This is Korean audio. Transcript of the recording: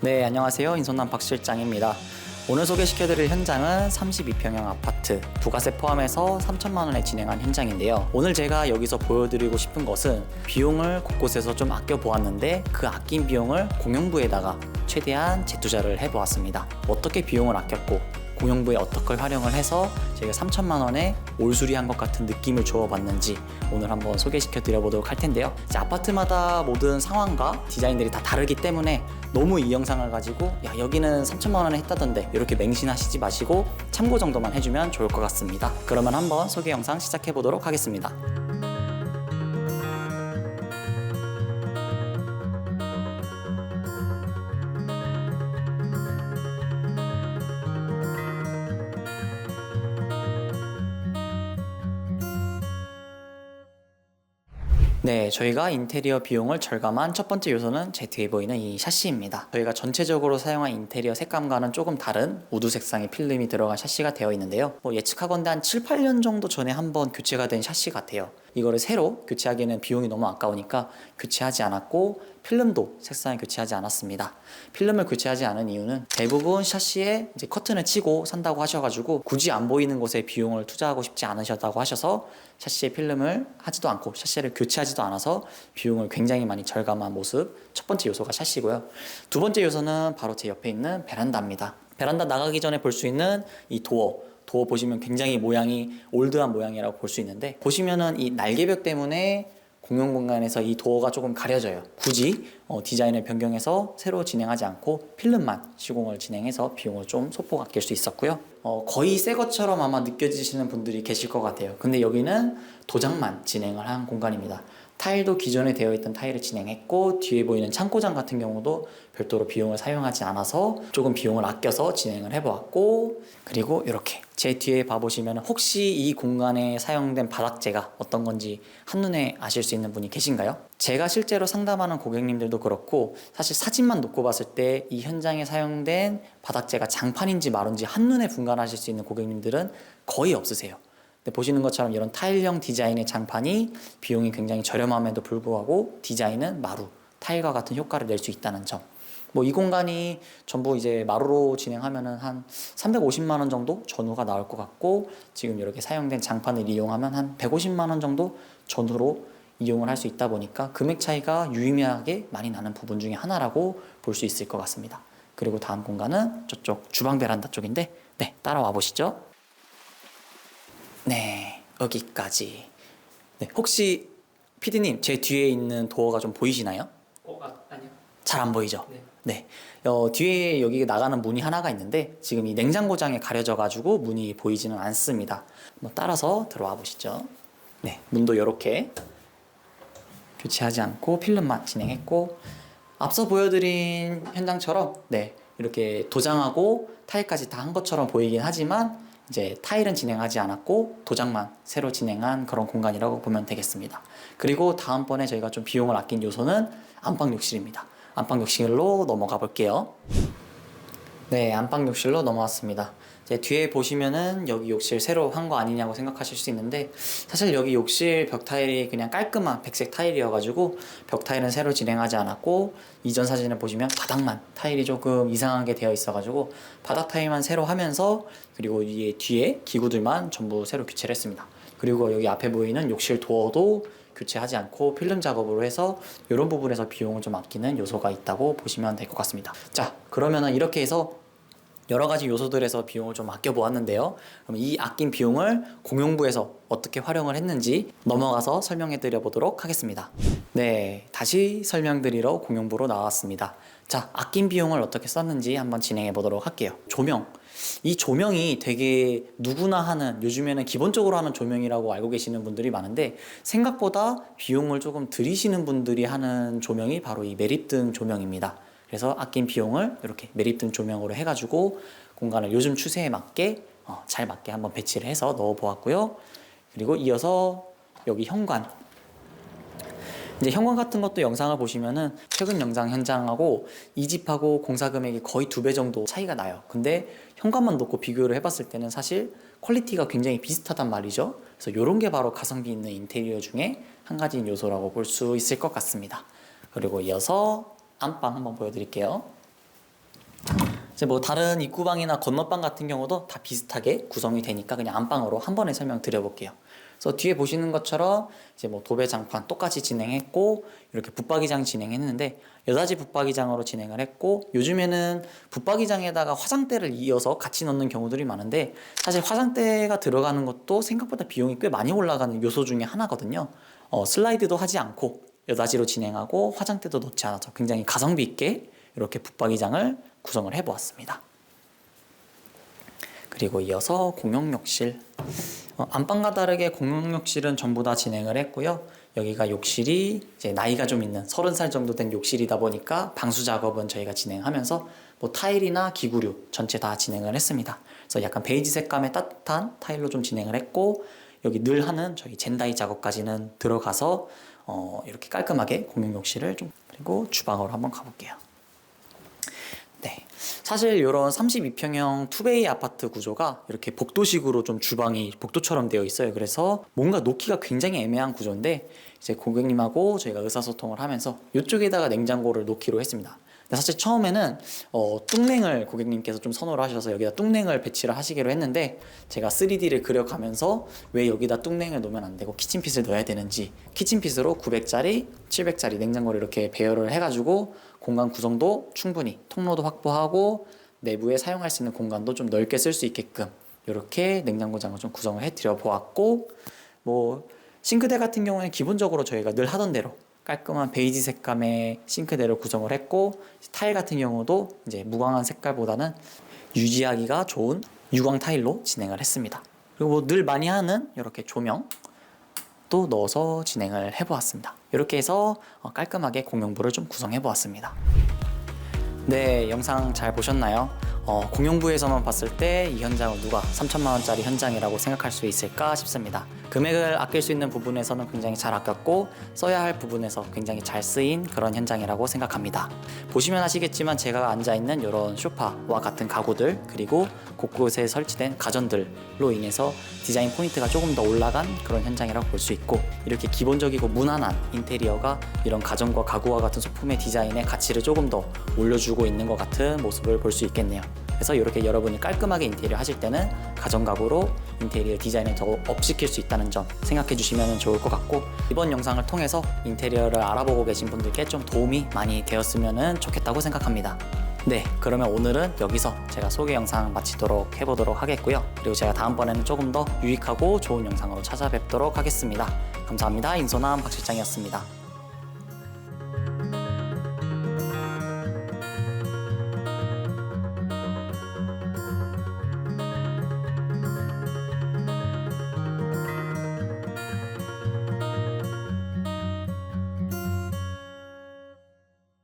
네, 안녕하세요. 인손남 박 실장입니다. 오늘 소개시켜드릴 현장은 32평형 아파트, 부가세 포함해서 3천만 원에 진행한 현장인데요. 오늘 제가 여기서 보여드리고 싶은 것은 비용을 곳곳에서 좀 아껴보았는데 그 아낀 비용을 공용부에다가 최대한 재투자를 해보았습니다. 어떻게 비용을 아꼈고 공용부에 어떻게 활용을 해서 저희가 3천만 원에 올수리한 것 같은 느낌을 주어봤는지 오늘 한번 소개시켜 드려보도록 할 텐데요. 아파트마다 모든 상황과 디자인들이 다 다르기 때문에 너무 이 영상을 가지고 야 여기는 3천만 원에 했다던데 이렇게 맹신하시지 마시고 참고 정도만 해주면 좋을 것 같습니다. 그러면 한번 소개 영상 시작해 보도록 하겠습니다. 네, 저희가 인테리어 비용을 절감한 첫 번째 요소는 제 뒤에 보이는 이 샤시입니다. 저희가 전체적으로 사용한 인테리어 색감과는 조금 다른 우드 색상의 필름이 들어간 샤시가 되어 있는데요. 예측하건대 한 7, 8년 정도 전에 한번 교체가 된 샤시 같아요. 이거를 새로 교체하기에는 비용이 너무 아까우니까 교체하지 않았고 필름도 색상을 교체하지 않았습니다. 필름을 교체하지 않은 이유는 대부분 샤시에 이제 커튼을 치고 산다고 하셔가지고 굳이 안 보이는 곳에 비용을 투자하고 싶지 않으셨다고 하셔서 샤시에 필름을 하지도 않고 샤시를 교체하지도 않아서 비용을 굉장히 많이 절감한 모습. 첫 번째 요소가 샤시고요. 두 번째 요소는 바로 제 옆에 있는 베란다입니다. 베란다 나가기 전에 볼 수 있는 이 도어 보시면 굉장히 모양이 올드한 모양이라고 볼 수 있는데 보시면은 이 날개벽 때문에 공용 공간에서 이 도어가 조금 가려져요. 굳이 디자인을 변경해서 새로 진행하지 않고 필름만 시공을 진행해서 비용을 좀 소폭 아낄 수 있었고요. 거의 새 것처럼 아마 느껴지시는 분들이 계실 것 같아요. 근데 여기는 도장만 진행을 한 공간입니다. 타일도 기존에 되어 있던 타일을 진행했고 뒤에 보이는 창고장 같은 경우도 별도로 비용을 사용하지 않아서 조금 비용을 아껴서 진행을 해보았고, 그리고 이렇게 제 뒤에 봐보시면 혹시 이 공간에 사용된 바닥재가 어떤 건지 한눈에 아실 수 있는 분이 계신가요? 제가 실제로 상담하는 고객님들도 그렇고 사실 사진만 놓고 봤을 때 이 현장에 사용된 바닥재가 장판인지 마루인지 한눈에 분간하실 수 있는 고객님들은 거의 없으세요. 근데 보시는 것처럼 이런 타일형 디자인의 장판이 비용이 굉장히 저렴함에도 불구하고 디자인은 마루, 타일과 같은 효과를 낼 수 있다는 점. 이 공간이 전부 이제 마루로 진행하면은 한 350만 원 정도 전후가 나올 것 같고, 지금 이렇게 사용된 장판을 이용하면 한 150만 원 정도 전후로 이용을 할 수 있다 보니까 금액 차이가 유의미하게 많이 나는 부분 중에 하나라고 볼 수 있을 것 같습니다. 그리고 다음 공간은 저쪽 주방 베란다 쪽인데, 네, 따라와 보시죠. 네, 여기까지. 네, 혹시 PD님 제 뒤에 있는 도어가 좀 보이시나요? 아니요. 잘 안 보이죠? 네. 네. 뒤에 여기 나가는 문이 하나가 있는데 지금 이 냉장고장에 가려져 가지고 문이 보이지는 않습니다. 따라서 들어와 보시죠. 네, 문도 이렇게 교체하지 않고 필름만 진행했고, 앞서 보여드린 현장처럼 네, 이렇게 도장하고 타일까지 다 한 것처럼 보이긴 하지만 이제 타일은 진행하지 않았고 도장만 새로 진행한 그런 공간이라고 보면 되겠습니다. 그리고 다음번에 저희가 좀 비용을 아낀 요소는 안방 욕실입니다. 안방 욕실로 넘어가 볼게요. 네, 안방 욕실로 넘어왔습니다. 이제 뒤에 보시면은 여기 욕실 새로 한 거 아니냐고 생각하실 수 있는데 사실 여기 욕실 벽 타일이 그냥 깔끔한 백색 타일이어가지고 벽 타일은 새로 진행하지 않았고, 이전 사진을 보시면 바닥만 타일이 조금 이상하게 되어 있어가지고 바닥 타일만 새로 하면서, 그리고 이 뒤에 기구들만 전부 새로 교체를 했습니다. 그리고 여기 앞에 보이는 욕실 도어도 교체하지 않고 필름 작업으로 해서 이런 부분에서 비용을 좀 아끼는 요소가 있다고 보시면 될 것 같습니다. 자, 그러면은 이렇게 해서 여러 가지 요소들에서 비용을 좀 아껴 보았는데요. 그럼 이 아낀 비용을 공용부에서 어떻게 활용을 했는지 넘어가서 설명해 드려 보도록 하겠습니다. 네, 다시 설명드리러 공용부로 나왔습니다. 자, 아낀 비용을 어떻게 썼는지 한번 진행해 보도록 할게요. 조명. 이 조명이 되게 누구나 하는, 요즘에는 기본적으로 하는 조명이라고 알고 계시는 분들이 많은데 생각보다 비용을 조금 들이시는 분들이 하는 조명이 바로 이 매립등 조명입니다. 그래서 아낀 비용을 이렇게 매립등 조명으로 해가지고 공간을 요즘 추세에 맞게 잘 맞게 한번 배치를 해서 넣어 보았고요. 그리고 이어서 여기 현관. 이제 현관 같은 것도 영상을 보시면은 최근 영상 현장하고 이 집하고 공사 금액이 거의 2배 정도 차이가 나요. 근데 현관만 놓고 비교를 해봤을 때는 사실 퀄리티가 굉장히 비슷하단 말이죠. 그래서 이런 게 바로 가성비 있는 인테리어 중에 한 가지 요소라고 볼 수 있을 것 같습니다. 그리고 이어서 안방 한번 보여드릴게요. 이제 뭐 다른 입구방이나 건너방 같은 경우도 다 비슷하게 구성이 되니까 그냥 안방으로 한 번에 설명드려볼게요. 그래서 뒤에 보시는 것처럼 이제 뭐 도배 장판 똑같이 진행했고, 이렇게 붙박이장 진행했는데 여닫이 붙박이장으로 진행을 했고, 요즘에는 붙박이장에다가 화장대를 이어서 같이 넣는 경우들이 많은데, 사실 화장대가 들어가는 것도 생각보다 비용이 꽤 많이 올라가는 요소 중에 하나거든요. 슬라이드도 하지 않고 여닫이로 진행하고 화장대도 넣지 않아서 굉장히 가성비 있게 이렇게 붙박이장을 구성을 해보았습니다. 그리고 이어서 공용욕실. 안방과 다르게 공용욕실은 전부 다 진행을 했고요. 여기가 욕실이 이제 나이가 좀 있는 30살 정도 된 욕실이다 보니까 방수 작업은 저희가 진행하면서 뭐 타일이나 기구류 전체 다 진행을 했습니다. 그래서 약간 베이지 색감의 따뜻한 타일로 좀 진행을 했고, 여기 늘 하는 저희 젠다이 작업까지는 들어가서 이렇게 깔끔하게 공용욕실을 좀, 그리고 주방으로 한번 가볼게요. 네, 사실 이런 32평형 투베이 아파트 구조가 이렇게 복도식으로 좀 주방이 복도처럼 되어 있어요. 그래서 뭔가 놓기가 굉장히 애매한 구조인데, 이제 고객님하고 저희가 의사소통을 하면서 이쪽에다가 냉장고를 놓기로 했습니다. 근데 사실 처음에는 뚱냉을 고객님께서 좀 선호를 하셔서 여기다 뚱냉을 배치를 하시기로 했는데, 제가 3D를 그려가면서 왜 여기다 뚱냉을 놓으면 안 되고 키친핏을 넣어야 되는지, 키친핏으로 900짜리, 700짜리 냉장고를 이렇게 배열을 해가지고 공간 구성도 충분히, 통로도 확보하고 내부에 사용할 수 있는 공간도 좀 넓게 쓸 수 있게끔 이렇게 냉장고장을 좀 구성을 해드려 보았고, 뭐 싱크대 같은 경우는 기본적으로 저희가 늘 하던 대로 깔끔한 베이지 색감의 싱크대로 구성을 했고, 타일 같은 경우도 이제 무광한 색깔보다는 유지하기가 좋은 유광 타일로 진행을 했습니다. 그리고 뭐 늘 많이 하는 이렇게 조명 또 넣어서 진행을 해보았습니다. 이렇게 해서 깔끔하게 공용부를 좀 구성해 보았습니다. 네, 영상 잘 보셨나요? 공용부에서만 봤을 때 이 현장은 누가 3천만 원짜리 현장이라고 생각할 수 있을까 싶습니다. 금액을 아낄 수 있는 부분에서는 굉장히 잘 아꼈고, 써야 할 부분에서 굉장히 잘 쓰인 그런 현장이라고 생각합니다. 보시면 아시겠지만 제가 앉아있는 이런 소파와 같은 가구들, 그리고 곳곳에 설치된 가전들로 인해서 디자인 포인트가 조금 더 올라간 그런 현장이라고 볼 수 있고, 이렇게 기본적이고 무난한 인테리어가 이런 가전과 가구와 같은 소품의 디자인의 가치를 조금 더 올려주고 있는 것 같은 모습을 볼 수 있겠네요. 그래서 이렇게 여러분이 깔끔하게 인테리어 하실 때는 가전가구로 인테리어 디자인을 더 업시킬 수 있다는 점 생각해 주시면 좋을 것 같고, 이번 영상을 통해서 인테리어를 알아보고 계신 분들께 좀 도움이 많이 되었으면 좋겠다고 생각합니다. 네, 그러면 오늘은 여기서 제가 소개 영상 마치도록 해보도록 하겠고요. 그리고 제가 다음번에는 조금 더 유익하고 좋은 영상으로 찾아뵙도록 하겠습니다. 감사합니다. 인소남 박 실장이었습니다.